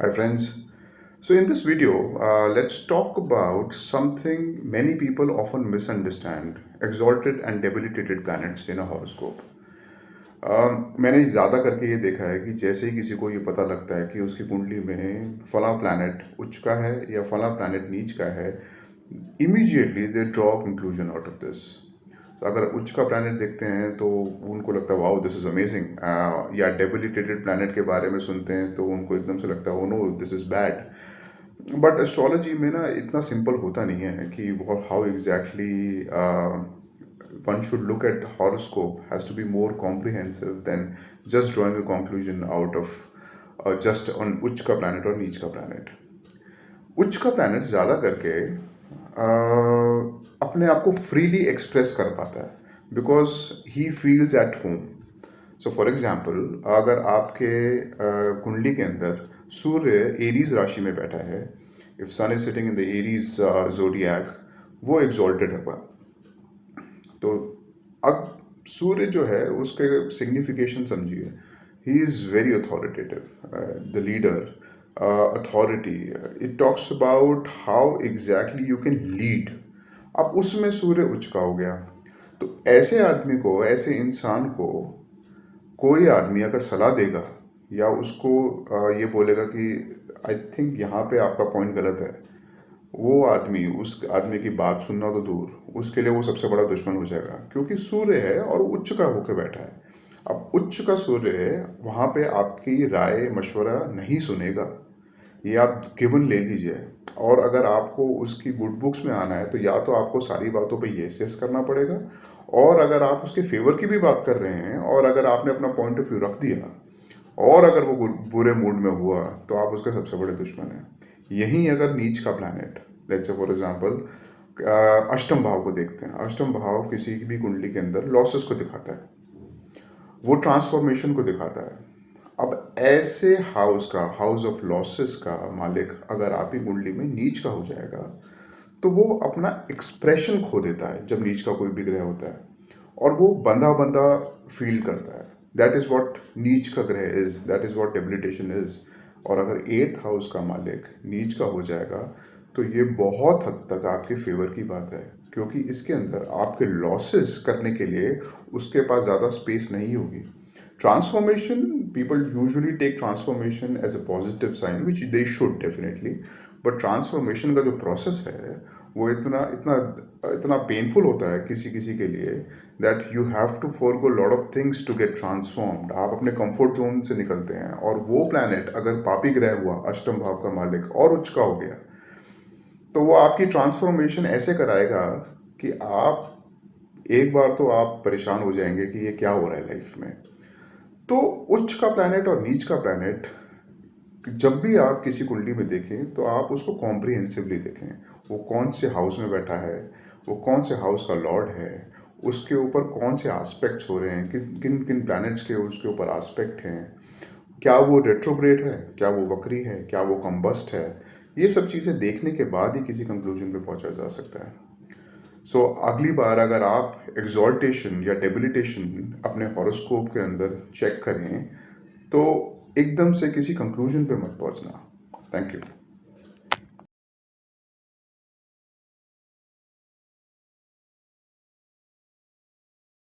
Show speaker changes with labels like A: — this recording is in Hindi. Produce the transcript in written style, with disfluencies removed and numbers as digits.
A: Hi friends. So in this video, let's talk about something many people often misunderstand: exalted and debilitated planets in a horoscope. मैंने ज़्यादा करके ये देखा है कि जैसे ही किसी को ये पता लगता है कि उसकी कुंडली में फला प्लैनेट उच्च का है या फला प्लैनेट नीच का है, immediately they draw conclusion out of this. तो अगर उच्च का प्लैनेट देखते हैं तो उनको लगता है वाओ दिस इज़ अमेजिंग, या डेबिलिटेटेड प्लैनेट के बारे में सुनते हैं तो उनको एकदम से लगता है oh no this is bad. But astrology में ना इतना सिंपल होता नहीं है कि how exactly one should look at horoscope has to be more comprehensive than just drawing a conclusion out of just on उच्च का planet और नीच का planet। उच्च का planet ज़्यादा करके अपने आप को freely express कर पाता है because he feels at home। So for example अगर आपके कुंडली के अंदर सूर्य एरीज राशि में बैठा है, if sun is sitting in the Aries zodiac, वो एग्जॉल्टेड है। तो अब सूर्य जो है उसके सिग्निफिकेशन समझिए। He is very authoritative, the leader, authority. It talks about how exactly you can lead. अब उसमें सूर्य उच्च का हो गया, तो ऐसे आदमी को, ऐसे इंसान को कोई आदमी अगर सलाह देगा या उसको ये बोलेगा कि आई थिंक यहाँ पे आपका पॉइंट गलत है, वो आदमी, उस आदमी की बात सुनना तो दूर, उसके लिए वो सबसे बड़ा दुश्मन हो जाएगा, क्योंकि सूर्य है और उच्च का होकर बैठा है। अब उच्च का सूर्य है, वहाँ पे आपकी राय मशवरा नहीं सुनेगा, ये आप गिवन ले लीजिए। और अगर आपको उसकी गुड बुक्स में आना है तो या तो आपको सारी बातों पे येस येस करना पड़ेगा, और अगर आप उसके फेवर की भी बात कर रहे हैं और अगर आपने अपना पॉइंट ऑफ व्यू रख दिया और अगर वो बुरे मूड में हुआ तो आप उसके सबसे बड़े दुश्मन हैं। यहीं अगर नीच का planet, let's say for example अष्टम भाव को देखते हैं। अष्टम भाव किसी भी कुंडली के अंदर लॉसेस को दिखाता है, वो ट्रांसफॉर्मेशन को दिखाता है। अब ऐसे हाउस का, हाउस ऑफ लॉसेस का मालिक अगर आप ही कुंडली में नीच का हो जाएगा तो वो अपना एक्सप्रेशन खो देता है जब नीच का कोई भी ग्रह होता है, और वो बंधा बंधा फील करता है। दैट इज़ वॉट नीच का ग्रह is, that is what debilitation is. और अगर एट्थ हाउस का मालिक नीच का हो जाएगा तो ये बहुत हद तक आपके फेवर की बात है, क्योंकि इसके अंदर आपके लॉसेस करने के लिए उसके पास ज़्यादा स्पेस नहीं होगी। Transformation, people usually take transformation as a positive sign, which they should definitely. But transformation का जो प्रोसेस है वो इतना इतना इतना पेनफुल होता है किसी किसी के लिए, that you have to forgo lot of things to get transformed. आप अपने कंफर्ट जोन से निकलते हैं, और वो प्लैनेट अगर पापी ग्रह हुआ, अष्टम भाव का मालिक और उच्च का हो गया, तो वो आपकी ट्रांसफॉर्मेशन ऐसे कराएगा कि आप एक बार तो आप परेशान हो जाएंगे कि ये क्या हो रहा है लाइफ में। तो उच्च का प्लैनेट और नीच का प्लैनेट जब भी आप किसी कुंडली में देखें तो आप उसको कॉम्प्रिहेंसिवली देखें। वो कौन से हाउस में बैठा है, वो कौन से हाउस का लॉर्ड है, उसके ऊपर कौन से आस्पेक्ट्स हो रहे हैं, किन किन प्लैनेट्स के उसके ऊपर आस्पेक्ट हैं, क्या वो रेट्रोग्रेड है, क्या वो वक्री है, क्या वो कम्बस्ट है। ये सब चीज़ें देखने के बाद ही किसी कंक्लूजन पे पहुंचा जा सकता है। सो अगली बार अगर आप एग्जॉल्टेशन या डेबिलिटेशन अपने हॉरोस्कोप के अंदर चेक करें तो एकदम से किसी कंक्लूजन पे मत पहुंचना। Thank you.